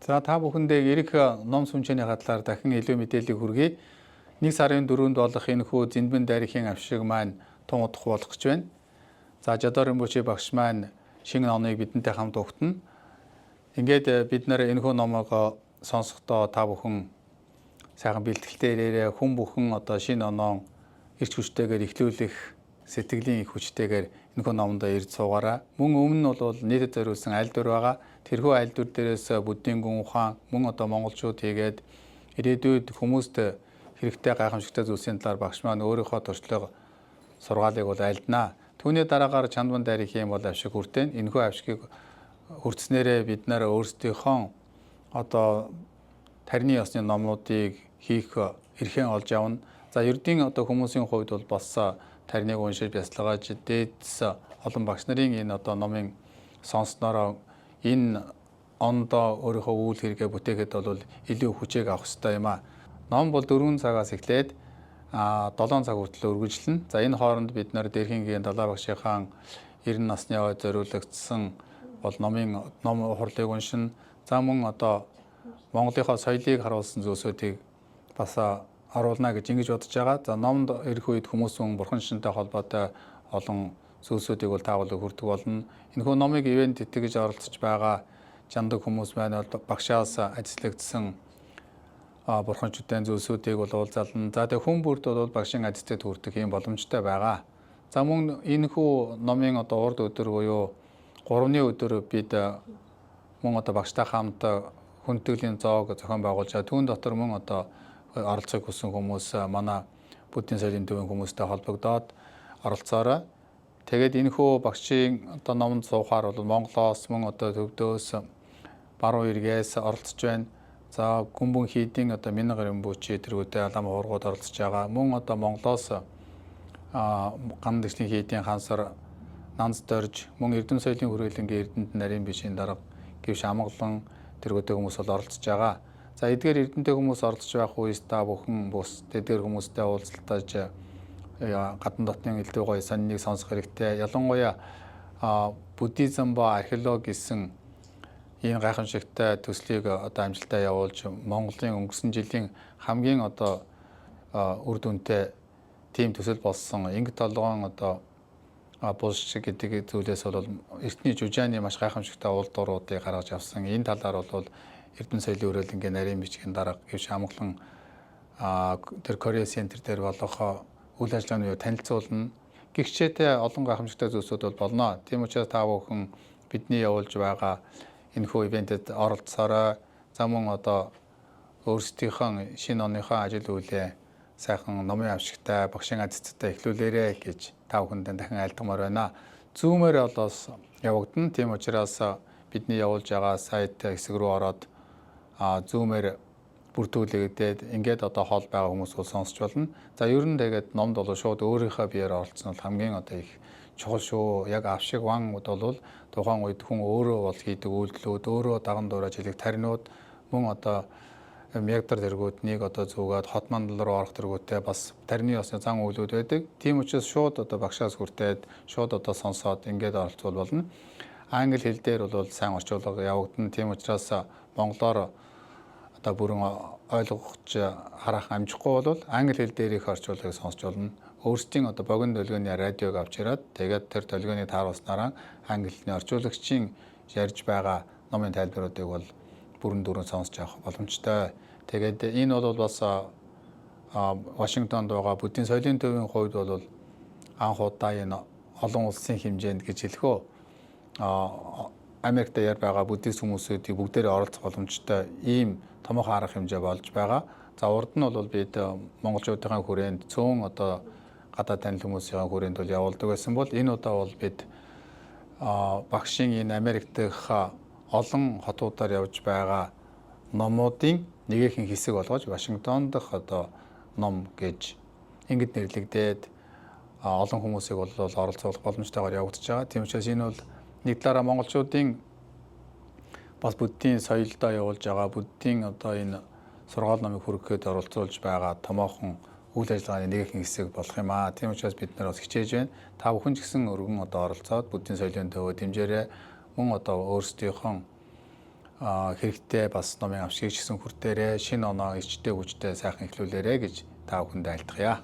За та бүхэндээ эрэг ном сүмжээний хадлаар дахин илүү мэдээлэл хүргэе. 1 сарын 4-нд болох энэхүү Зинбэн дарихийн авшиг маань тун удах болох гэж байна. За Жадор Римбочи багш маань шинэ номыг бидэнтэй хамт өгтөнө. Ингээд бид нэр энэхүү номыг сонсохдоо та бүхэн сайхан бэлтгэлтэй ирээрээ хүн бүхэн одоо шинэ оноо эрч хүчтэйгээр эхлүүлэх сэтгэлийн их хүчтэйгээр энэхүү номдоо ирж суугаараа. Мөн өмнө нь бол нийтэд зориулсан айлдвар байгаа. Тэрхүү айлдвар дээрээс буддийн гүн ухаан мөн одоо монголчууд хийгээд ирээдүйд хүмүүст хэрэгтэй гайхамшигтай зүйлсийн талаар багш маань өөрийнхөө туршлагыг сургаалыг бол альднаа. Түүний дараагаар Чандбан дарихийн бол авшиг хүртэн. Энэхүү авшигыг хүртснээрээ бид нар өөрсдийнхөө одоо тарины ёсны номнуудыг хийх эрхэн олж авна. За ердийн одоо хүмүүсийн хувьд бол бас тариныг уншиж бясалгаж дээдс олон багш нарын энэ одоо номын сонсснороо энэ ондоо өөрийнхөө үйл хэрэгэ бүтээхэд бол илүү хүчийг авах хэрэгтэй юм а. Ном бол 4 цагаас эхлээд 7 цаг хүртэл үргэлжлэнэ. За энэ хооронд бид нар Дэрхингийн далаа багшийнхаа 90 насны ойд зориулагдсан бол ном хурлыг уншина. За мөн одоо Монголынхоо соёлыг харуулсан зүйлсүүдийг бас оруулна гэж ингэж бодож байгаа. За номд ирэх үед хүмүүс бурхан шинтэй холбоотой олон зүйлсүүдийг бол таавал хүрдэг болно. Энэхүү номыг ивент итгэж оролцож байгаа жандаг хүмүүс маань бол багшаас ажиллагдсан бурхан чүтэн зүйлсүүдийг бол уулзална. За тэг хүн бүрд бол багшийн ажилтнад хүрдэг юм боломжтой байгаа. За мөн энэхүү номын одоо урд өдөр буюу 3-ны өдөр бид мөн одоо багштай хамт хүндэтгэлийн зоог зохион байгуулж байгаа. Түүн дотор мөн одоо оролцохыг хүссэн хүмүүс манай буддийн соёлын төвийн хүмүүстэй холбогдоод оролцоорой. Тэгээд энэхүү багшийн одоо номонд суухаар бол Монголоос мөн одоо төвдөөс баруун эргээс оролцож байна. За Гүмбэн хийдийн одоо Мингар Римбочи тэргүүтэй алам хуургууд оролцож байгаа. Мөн одоо Монголоос Гандэшлийн хийдийн хансар Нанз Дорж мөн Эрдэм соёлын хүрээлэнгийн Эрдэнэт нарийн бишийн дарга гэвч амгалан тэргүүтэй хүмүүс бол оролцож байгаа. За эдгээр Эрдэнэтэй хүмүүс оролцож байх үеэс та бүхэн бус эдгээр хүмүүстэй уулзалтаж гадна дотны элдв гоё сониныг сонсох хэрэгтэй. Ялангуяа буддизм ба археологи гэсэн энэ гайхамшигтай төслийг одоо амжилтаа явуулж Монголын өнгөрсөн жилийн хамгийн одоо үр дүнтэй тийм төсөл болсон Инг толгоон одоо булш гэдэг зүйлээс бол эртний жужааны маш гайхамшигтай улдууруудыг гаргаж авсан. Энэ талаар бол Эрдэнэ соёлын хүрээлэнгийн нарийн бичгийн дарга гэвч амглан тэр Корея центр дээр болох үйл ажиллагааны танилцуулна. Гэгчээтэй олон гайхамшигтай зүйлсүүд бол болно. Тийм учраас та бүхэн бидний явуулж байгаа энэхүү ивентэд оролцоорой. За мөн одоо өөрсдийнхөө шинэ оныхоо ажил үйлээ сайхан номын авшигтай багшийн ажилтнтай эхлүүлээрэ гэж та бүхэндээ дахин айлтгамаар байна. Зүүмээр болоос явагдана. Тийм учраас бидний явуулж байгаа сайт хэсэг рүү ороод зүүмээр бүртгүүлэгдээд ингээд одоо хоол байгаа хүмүүс бол сонсч болно. За ер нь тэгээд номд бол шууд өөрийнхөө биеэр оролцсон бол хамгийн одоо их чухал шүү. Яг авшиг ван бол тухайн үед хүн өөрөө бол хийдэг үйлдэлүүд, өөрөө даган дуурайж хэлэх таринууд мөн одоо мягдар тэргүүд нэг одоо зүгээд хот мандал руу орох тэргүүтээ бас тарины ёсны зан үйлүүд байдаг. Тийм учраас шууд одоо багшаас хүртээд шууд одоо сонсоод ингээд оролцвол болно. Англи хэл дээр бол сайн орчуулга явагдана. Тийм учраас монголоор одоо бүрэн ойлгож харах амжихгүй бол англи хэл дээр их орчуулгыг сонсч болно. Өөрсдийн одоо богино долгионы радиог авч ирээд тэгээд тэр долгионыг тааруулснараа англи хэлний орчуулагчийн ярьж байгаа номын тайлбаруудыг бол бүрэн дүүрэн сонсч авах боломжтой. Тэгээд энэ бол бас Вашингтонд байгаа буддийн соёлын төвийн хувьд бол анх удаа энэ олон улсын хэмжээнд гэж хэлэхөө Америкт яар байгаа буддист хүмүүсүүдийг бүгдээрээ оролцох боломжтой ийм томоохон арга хэмжээ болж байгаа. За урд нь бол бид монголчуудын хүрээнд цөөн одоо гадаад танил хүмүүсийн хүрээнд бол явуулдаг байсан бол энэ удаа бол бид багшийн энэ Америк дэх олон хотуудаар явж байгаа номуудын нэгэн хэсэг болгож Вашингтон дэх одоо ном гэж ингэж нэрлэгдээд олон хүмүүсийг бол оролцуулах боломжтойгоор явагдаж байгаа. Тийм учраас энэ бол нэг талаараа монголчуудын бас буддийн соёлдоо явуулж байгаа буддийн одоо энэ сургаал номыг хүргэхэд оролцуулж байгаа томоохон үйл ажиллагааны нэгэн хэсэг болох юм аа. Тийм учраас бид нар бас хичээж байна. Та бүхэн ч гэсэн өргөн одоо оролцоод буддийн соёлын төвөө дэмжээрэй. Мөн одоо өөрсдийнхөө хэрэгтэй бас номын авшигч гэсэн хүртээрээ шинэ оноо ичтэй хүчтэй сайхан эхлүүлээрэ гэж та бүхэнд айлтгая.